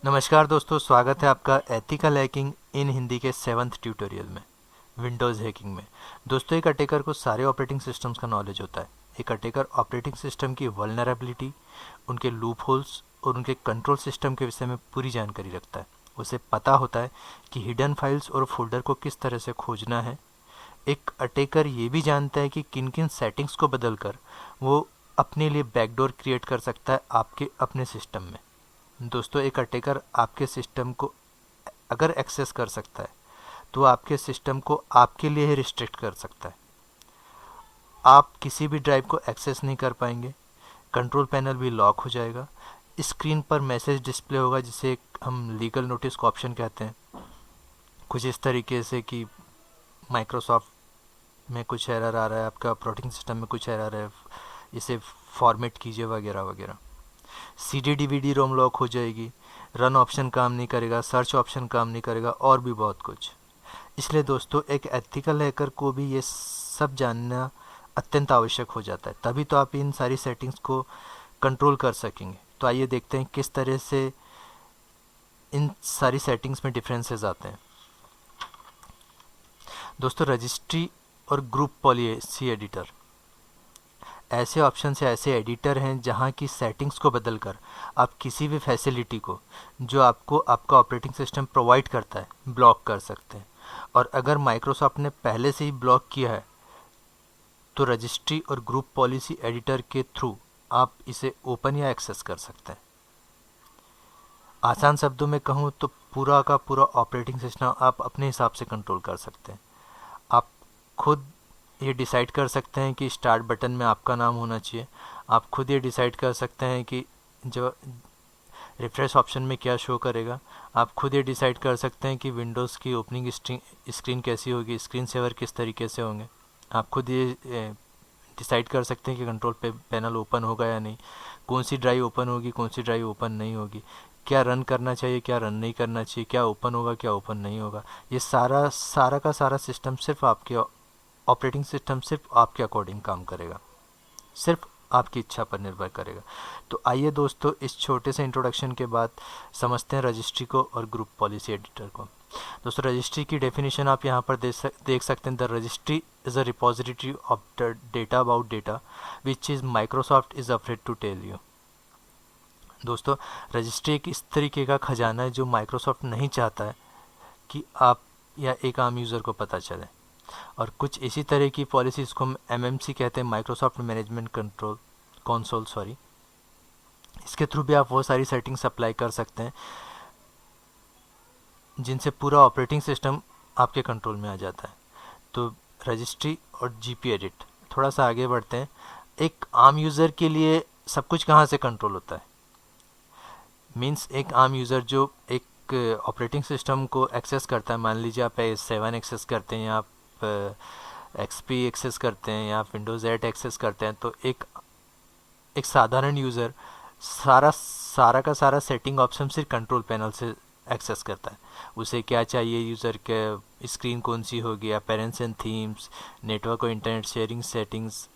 नमस्कार दोस्तों, स्वागत है आपका एथिकल हैकिंग इन हिंदी के 7th ट्यूटोरियल में, विंडोज़ हैकिंग में। दोस्तों, एक अटैकर को सारे ऑपरेटिंग सिस्टम्स का नॉलेज होता है। एक अटैकर ऑपरेटिंग सिस्टम की वल्नरेबिलिटी, उनके लूप होल्स और उनके कंट्रोल सिस्टम के विषय में पूरी जानकारी रखता है। उसे पता होता है कि हिडन फाइल्स और फोल्डर को किस तरह से खोजना है। एक अटैकर ये भी जानता है कि किन किन सेटिंग्स को बदलकर वो अपने लिए बैकडोर क्रिएट कर सकता है आपके अपने सिस्टम में। दोस्तों, एक अटैकर आपके सिस्टम को अगर एक्सेस कर सकता है तो आपके सिस्टम को आपके लिए ही रिस्ट्रिक्ट कर सकता है। आप किसी भी ड्राइव को एक्सेस नहीं कर पाएंगे, कंट्रोल पैनल भी लॉक हो जाएगा, स्क्रीन पर मैसेज डिस्प्ले होगा जिसे हम लीगल नोटिस का ऑप्शन कहते हैं, कुछ इस तरीके से कि माइक्रोसॉफ्ट में कुछ एरर आ रहा है, आपका ऑपरेटिंग सिस्टम में कुछ एरर है, इसे फॉर्मेट कीजिए वगैरह वगैरह। CD DVD रोम लॉक हो जाएगी, रन ऑप्शन काम नहीं करेगा, सर्च ऑप्शन काम नहीं करेगा और भी बहुत कुछ। इसलिए दोस्तों, एक एथिकल हैकर को भी ये सब जानना अत्यंत आवश्यक हो जाता है, तभी तो आप इन सारी सेटिंग्स को कंट्रोल कर सकेंगे। तो आइए देखते हैं किस तरह से इन सारी सेटिंग्स में डिफरेंसेस आते हैं। दोस्तों, रजिस्ट्री और ग्रुप पॉलिसी एडिटर ऐसे ऑप्शन से ऐसे एडिटर हैं जहां की सेटिंग्स को बदलकर आप किसी भी फैसिलिटी को जो आपको आपका ऑपरेटिंग सिस्टम प्रोवाइड करता है ब्लॉक कर सकते हैं। और अगर माइक्रोसॉफ्ट ने पहले से ही ब्लॉक किया है तो रजिस्ट्री और ग्रुप पॉलिसी एडिटर के थ्रू आप इसे ओपन या एक्सेस कर सकते हैं। आसान शब्दों में कहूँ तो पूरा का पूरा ऑपरेटिंग सिस्टम आप अपने हिसाब से कंट्रोल कर सकते हैं। आप खुद ये डिसाइड कर सकते हैं कि स्टार्ट बटन में आपका नाम होना चाहिए। आप खुद ये डिसाइड कर सकते हैं कि जो रिफ्रेश ऑप्शन में क्या शो करेगा। आप खुद ये डिसाइड कर सकते हैं कि विंडोज़ की ओपनिंग स्क्रीन कैसी होगी, स्क्रीन सेवर किस तरीके से होंगे। आप खुद ये डिसाइड कर सकते हैं कि कंट्रोल पैनल ओपन होगा या नहीं, कौन सी ड्राइव ओपन होगी, कौन सी ड्राइव ओपन नहीं होगी, क्या रन करना चाहिए, क्या रन नहीं करना चाहिए, क्या ओपन होगा, क्या ओपन नहीं होगा। ये सारा का सारा सिस्टम सिर्फ आपके ऑपरेटिंग सिस्टम सिर्फ आपके अकॉर्डिंग काम करेगा, सिर्फ आपकी इच्छा पर निर्भर करेगा। तो आइए दोस्तों, इस छोटे से इंट्रोडक्शन के बाद समझते हैं रजिस्ट्री को और ग्रुप पॉलिसी एडिटर को। दोस्तों, रजिस्ट्री की डेफिनेशन आप यहाँ पर देख सकते हैं। The registry is a repository of the data about data which is Microsoft is afraid to tell you. दोस्तों, रजिस्ट्री एक इस तरीके का खजाना है जो माइक्रोसॉफ्ट नहीं चाहता है कि आप या एक आम यूज़र को पता चले। और कुछ इसी तरह की पॉलिसीज को हम MMC कहते हैं, Microsoft management control console sorry. इसके थ्रू भी आप वो सारी सेटिंग्स अप्लाई कर सकते हैं जिनसे पूरा ऑपरेटिंग सिस्टम आपके कंट्रोल में आ जाता है। तो रजिस्ट्री और GP एडिट, थोड़ा सा आगे बढ़ते हैं। एक आम यूज़र के लिए सब कुछ कहाँ से कंट्रोल होता है, मीन्स एक आम यूज़र जो एक ऑपरेटिंग सिस्टम को एक्सेस करता है, मान लीजिए आप S7 एक्सेस करते हैं या आप XP एक्सेस करते हैं या विंडोज़ 8 एक्सेस करते हैं, तो एक साधारण यूज़र सारा का सारा सेटिंग ऑप्शन सिर्फ कंट्रोल पैनल से एक्सेस करता है। उसे क्या चाहिए, यूज़र के स्क्रीन कौन सी होगी, अपेरेंस एंड थीम्स, नेटवर्क और इंटरनेट शेयरिंग सेटिंग्स,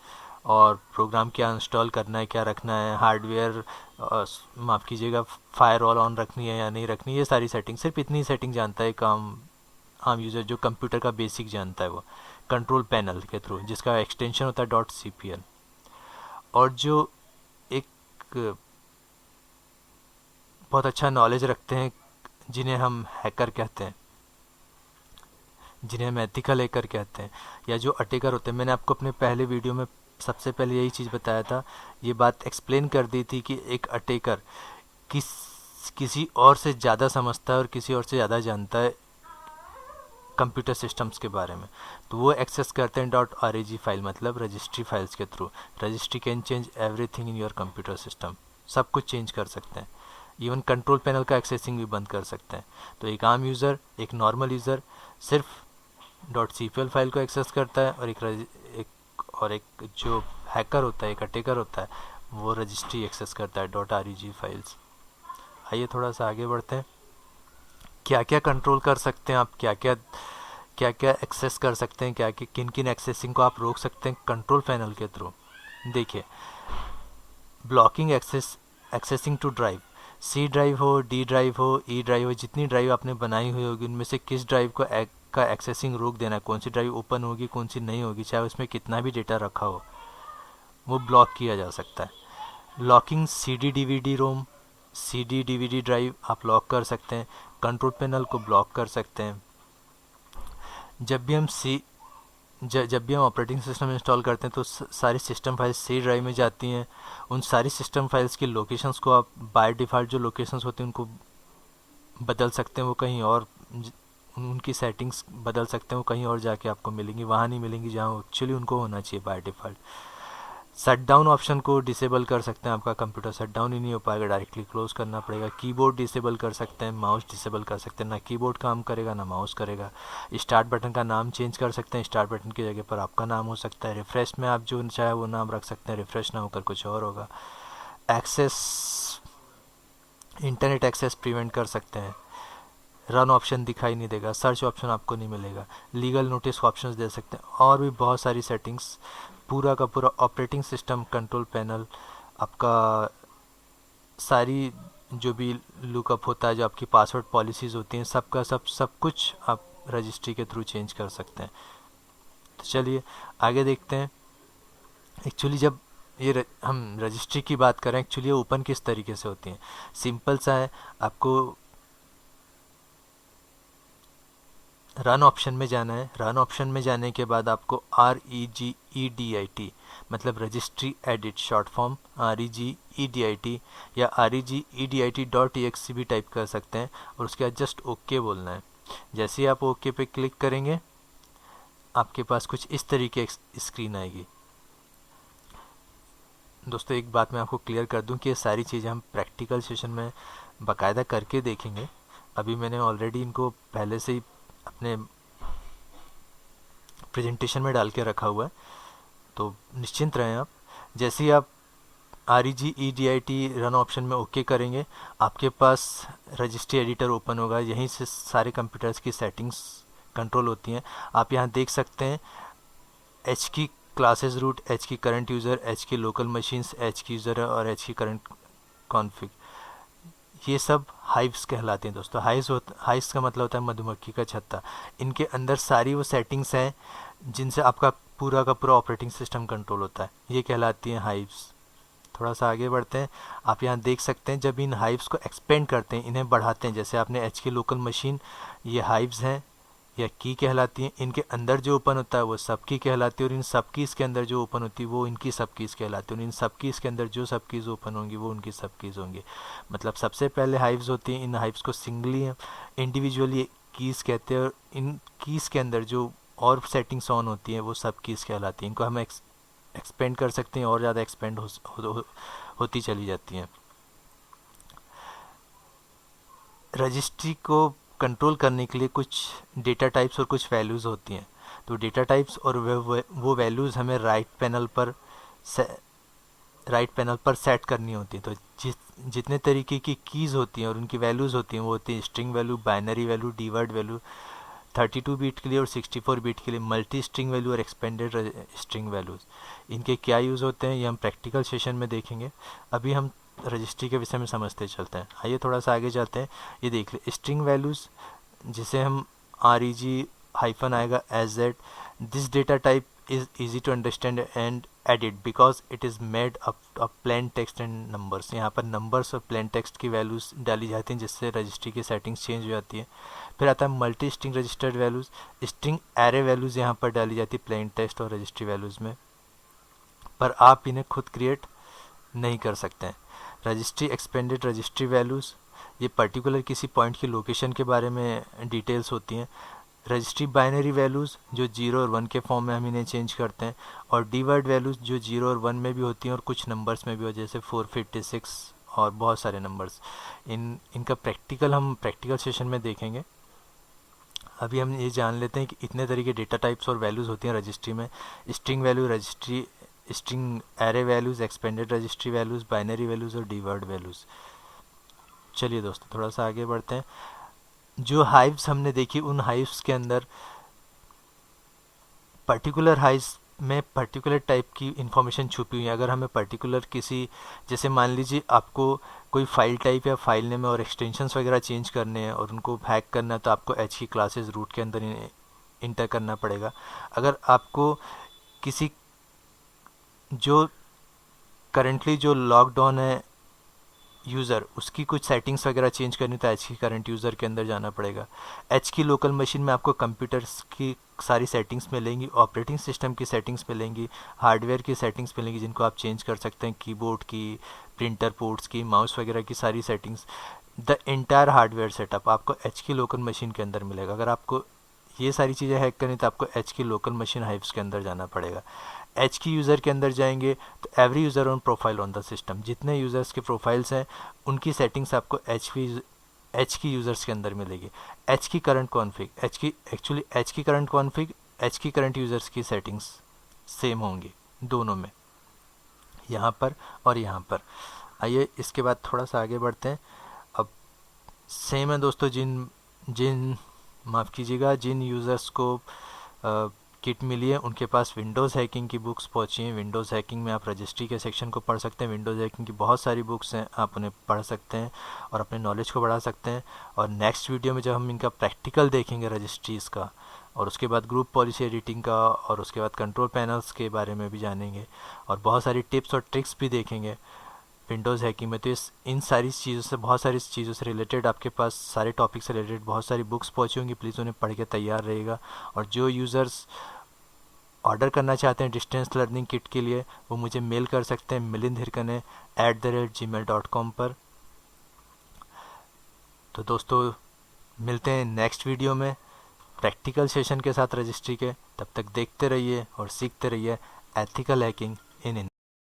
और प्रोग्राम क्या इंस्टॉल करना है, क्या रखना है, हार्डवेयर माफ़ कीजिएगा फायरवॉल ऑन रखनी है या नहीं रखनी, ये सारी सेटिंग सिर्फ इतनी सेटिंग जानता है आम यूज़र जो कंप्यूटर का बेसिक जानता है, वो कंट्रोल पैनल के थ्रू, जिसका एक्सटेंशन होता है .cpl। और जो एक बहुत अच्छा नॉलेज रखते हैं, जिन्हें हम हैकर कहते हैं, जिन्हें हम एथिकल हैकर कहते हैं, या जो अटैकर होते हैं, मैंने आपको अपने पहले वीडियो में सबसे पहले यही चीज़ बताया था, ये बात एक्सप्लेन कर दी थी कि एक अटैकर किसी और से ज़्यादा समझता है और किसी और से ज़्यादा जानता है कंप्यूटर सिस्टम्स के बारे में। तो वो एक्सेस करते हैं .reg फाइल, मतलब रजिस्ट्री फाइल्स के through. Registry can change everything in your computer system, सब कुछ चेंज कर सकते हैं, इवन कंट्रोल पैनल का एक्सेसिंग भी बंद कर सकते हैं। तो एक आम यूज़र, एक नॉर्मल यूज़र सिर्फ .cpl फाइल को एक्सेस करता है, और एक जो हैकर होता है, एक अटैकर होता है, वो रजिस्ट्री एक्सेस करता है .reg फाइल्स। आइए थोड़ा सा आगे बढ़ते हैं। क्या क्या कंट्रोल कर सकते हैं आप, क्या क्या एक्सेस कर सकते हैं, क्या किन किन एक्सेसिंग को आप रोक सकते हैं कंट्रोल पैनल के थ्रू। देखिए, blocking accessing to drive, C drive हो, डी ड्राइव हो, ई ड्राइव हो, जितनी ड्राइव आपने बनाई हुई होगी उनमें से किस ड्राइव को का एक्सेसिंग रोक देना है, कौन सी ड्राइव ओपन होगी कौन सी नहीं होगी, चाहे उसमें कितना भी डेटा रखा हो, वो ब्लॉक किया जा सकता है। लॉकिंग सीडी डीवीडी रोम, सीडी डीवीडी ड्राइव आप लॉक कर सकते हैं, कंट्रोल पैनल को ब्लॉक कर सकते हैं। जब भी हम जब भी हम ऑपरेटिंग सिस्टम इंस्टॉल करते हैं तो सारी सिस्टम फाइल्स सी ड्राइव में जाती हैं। उन सारी सिस्टम फाइल्स की लोकेशंस को आप बाय डिफ़ॉल्ट जो लोकेशंस होती हैं उनको बदल सकते हैं, वो कहीं और उनकी सेटिंग्स बदल सकते हैं, वो कहीं और जाके आपको मिलेंगी, वहाँ नहीं मिलेंगी जहाँ एक्चुअली उनको होना चाहिए by default. Shut down option को डिसेबल कर सकते हैं, आपका कंप्यूटर शट डाउन ही नहीं हो पाएगा, डायरेक्टली क्लोज करना पड़ेगा। कीबोर्ड डिसेबल कर सकते हैं, माउस डिसेबल कर सकते हैं, ना कीबोर्ड काम करेगा ना माउस करेगा। स्टार्ट बटन का नाम चेंज कर सकते हैं, स्टार्ट बटन की जगह पर आपका नाम हो सकता है। रिफ्रेश में आप जो चाहे वो नाम रख सकते हैं, रिफ्रेश ना होकर कुछ और होगा। एक्सेस, इंटरनेट एक्सेस प्रिवेंट कर सकते हैं, रन ऑप्शन दिखाई नहीं देगा, सर्च ऑप्शन आपको नहीं मिलेगा, लीगल नोटिस ऑप्शंस दे सकते हैं, और भी बहुत सारी सेटिंग्स। पूरा का पूरा ऑपरेटिंग सिस्टम कंट्रोल पैनल आपका सारी जो भी लुकअप होता है, जो आपकी पासवर्ड पॉलिसीज़ होती हैं, सबका सब कुछ आप रजिस्ट्री के थ्रू चेंज कर सकते हैं। तो चलिए आगे देखते हैं। एक्चुअली जब हम रजिस्ट्री की बात करें, एक्चुअली ये ओपन किस तरीके से होती हैं। सिंपल सा है, आपको रन ऑप्शन में जाना है। रन ऑप्शन में जाने के बाद आपको REGEDIT मतलब registry edit short form REGEDIT या REGEDIT.exe भी टाइप कर सकते हैं, और उसके बाद जस्ट ओके बोलना है। जैसे ही आप ओके पे क्लिक करेंगे आपके पास कुछ इस तरीके स्क्रीन आएगी। दोस्तों एक बात मैं आपको क्लियर कर दूं कि ये सारी चीज़ें हम प्रैक्टिकल सेशन में बाकायदा करके देखेंगे। अभी मैंने ऑलरेडी इनको पहले से ही अपने प्रेजेंटेशन में डाल के रखा हुआ है, तो निश्चिंत रहें आप। जैसे ही आप REGEDIT रन ऑप्शन में ओके करेंगे आपके पास रजिस्ट्री एडिटर ओपन होगा। यहीं से सारे कंप्यूटर्स की सेटिंग्स कंट्रोल होती हैं। आप यहाँ देख सकते हैं H की क्लासेस रूट, H की करंट यूज़र, H की लोकल मशीन्स, H की यूज़र और H की करंट कॉन्फ़िग, ये सब हाइव्स कहलाते हैं दोस्तों। हाइव्स का मतलब होता है मधुमक्खी का छत्ता। इनके अंदर सारी वो सेटिंग्स हैं जिनसे आपका पूरा का पूरा ऑपरेटिंग सिस्टम कंट्रोल होता है, ये कहलाती हैं हाइव्स। थोड़ा सा आगे बढ़ते हैं। आप यहाँ देख सकते हैं जब इन हाइव्स को एक्सपेंड करते हैं, इन्हें बढ़ाते हैं, जैसे आपने H की लोकल मशीन, ये हाइव्स हैं या की कहलाती हैं। इनके अंदर जो ओपन होता है वो सब की कहलाती है, और इन सब कीज़ के अंदर जो ओपन होती है वो इनकी सब कीज़ कहलाती है, और इन सब कीज़ के अंदर जो सब कीज़ ओपन होंगी वो उनकी सब कीज़ होंगी। मतलब सबसे पहले हाइव्स होती हैं, इन हाइव्स को सिंगली इंडिविजुअली कीज़ कहते हैं, और इन कीज़ के अंदर जो और सेटिंग्स ऑन होती हैं वो सब कीज़ कहलाती हैं। इनको हम एक्सपेंड कर सकते हैं और ज़्यादा एक्सपेंड होती चली जाती हैं। रजिस्ट्री को कंट्रोल करने के लिए कुछ डेटा टाइप्स और कुछ वैल्यूज़ होती हैं। तो डेटा टाइप्स और वो वैल्यूज़ हमें राइट पैनल पर सेट करनी होती हैं। तो जितने तरीके की कीज़ होती हैं और उनकी वैल्यूज़ होती हैं वो होती हैं string value, binary value, DWORD value, 32 bit के लिए और 64 बिट के लिए मल्टी स्ट्रिंग वैल्यू और एक्सपेंडेड स्ट्रिंग वैल्यूज़। इनके क्या यूज़ होते हैं ये हम प्रैक्टिकल सेशन में देखेंगे। अभी हम रजिस्ट्री के विषय में समझते चलते हैं। आइए थोड़ा सा आगे जाते हैं। ये देख ले स्ट्रिंग वैल्यूज़, जिसे हम REG हाइफन आएगा SZ, this data type is easy to understand and edit because it is made up of plain text and numbers. यहाँ पर नंबर्स और प्लेन टेक्स्ट की वैल्यूज़ डाली जाती हैं जिससे रजिस्ट्री की सेटिंग्स चेंज हो जाती है। फिर आता है multi string registered values, string array values यहाँ पर डाली जाती है प्लेन टेक्स्ट और रजिस्ट्री वैल्यूज़ में, पर आप इन्हें खुद क्रिएट नहीं कर सकते हैं। रजिस्ट्री एक्सपेंडेड रजिस्ट्री वैल्यूज़, ये पर्टिकुलर किसी पॉइंट की लोकेशन के बारे में डिटेल्स होती हैं। रजिस्ट्री बाइनरी वैल्यूज़ जो 0 और 1 के फॉर्म में हम इन्हें चेंज करते हैं, और डीवर्ड वैल्यूज़ जो 0 और 1 में भी होती हैं और कुछ नंबर्स में भी हो, जैसे 456 और बहुत सारे नंबर्स। इनका प्रैक्टिकल हम प्रैक्टिकल सेशन में देखेंगे। अभी हम ये जान लेते हैं कि इतने तरीके डेटा टाइप्स और वैल्यूज़ होती हैं रजिस्ट्री में। String value, registry string array values, expanded registry values, binary values और डीवर्ड वैल्यूज़। चलिए दोस्तों थोड़ा सा आगे बढ़ते हैं। जो हाइव्स हमने देखी उन हाइव्स के अंदर पर्टिकुलर में पर्टिकुलर टाइप की इंफॉर्मेशन छुपी हुई है। अगर हमें पर्टिकुलर किसी, जैसे मान लीजिए आपको कोई फाइल टाइप या फाइल नेम और एक्सटेंशंस वगैरह चेंज करने हैं और उनको हैक करना है, तो आपको एच की क्लासेस रूट के अंदर इंटर करना पड़ेगा। अगर आपको किसी जो करंटली जो लॉकडाउन है यूज़र, उसकी कुछ सेटिंग्स वगैरह चेंज करनी, तो एच की करंट यूज़र के अंदर जाना पड़ेगा। एच की लोकल मशीन में आपको कंप्यूटर्स की सारी सेटिंग्स मिलेंगी, ऑपरेटिंग सिस्टम की सेटिंग्स मिलेंगी, हार्डवेयर की सेटिंग्स मिलेंगी जिनको आप चेंज कर सकते हैं, कीबोर्ड की, प्रिंटर पोर्ट्स की, माउस वगैरह की सारी settings. The entire hardware setup आपको एच की लोकल मशीन के अंदर मिलेगा। अगर आपको ये सारी चीज़ें हैक करनी तो आपको एच की लोकल मशीन हाइव्स के अंदर जाना पड़ेगा। एच की यूज़र के अंदर जाएंगे तो every user on profile on the system, जितने यूज़र्स के प्रोफाइल्स हैं उनकी सेटिंग्स आपको एच की यूज़र्स के अंदर मिलेगी। एच की करंट कॉन्फ़िग, एच की करंट कॉन्फ़िग, एच की करंट यूज़र्स की सेटिंग्स सेम होंगी दोनों में, यहाँ पर और यहाँ पर। आइए इसके बाद थोड़ा सा आगे बढ़ते हैं। अब सेम है दोस्तों, जिन जिन माफ़ कीजिएगा, जिन यूज़र्स को किट मिली है उनके पास विंडोज़ हैकिंग की बुक्स पहुंची हैं। विंडोज़ हैकिंग में आप रजिस्ट्री के सेक्शन को पढ़ सकते हैं। विंडोज़ हैकिंग की बहुत सारी बुक्स हैं, आप उन्हें पढ़ सकते हैं और अपने नॉलेज को बढ़ा सकते हैं। और नेक्स्ट वीडियो में जब हम इनका प्रैक्टिकल देखेंगे रजिस्ट्रीज़ का, और उसके बाद ग्रुप पॉलिसी एडिटिंग का, और उसके बाद कंट्रोल पैनल्स के बारे में भी जानेंगे और बहुत सारी टिप्स और ट्रिक्स भी देखेंगे विंडोज़ हैकिंग में। तो इन सारी चीज़ों से, बहुत सारी चीज़ों से रिलेटेड आपके पास सारे टॉपिक से रिलेटेड बहुत सारी बुक्स पहुँची होंगी। प्लीज़ उन्हें पढ़ के तैयार रहेगा। और जो यूज़र्स ऑर्डर करना चाहते हैं डिस्टेंस लर्निंग किट के लिए, वो मुझे मेल कर सकते हैं milindhirkane@gmail.com पर। तो दोस्तों मिलते हैं नेक्स्ट वीडियो में प्रैक्टिकल सेशन के साथ रजिस्ट्री के। तब तक देखते रहिए और सीखते रहिए एथिकल हैकिंग इन हिंदी।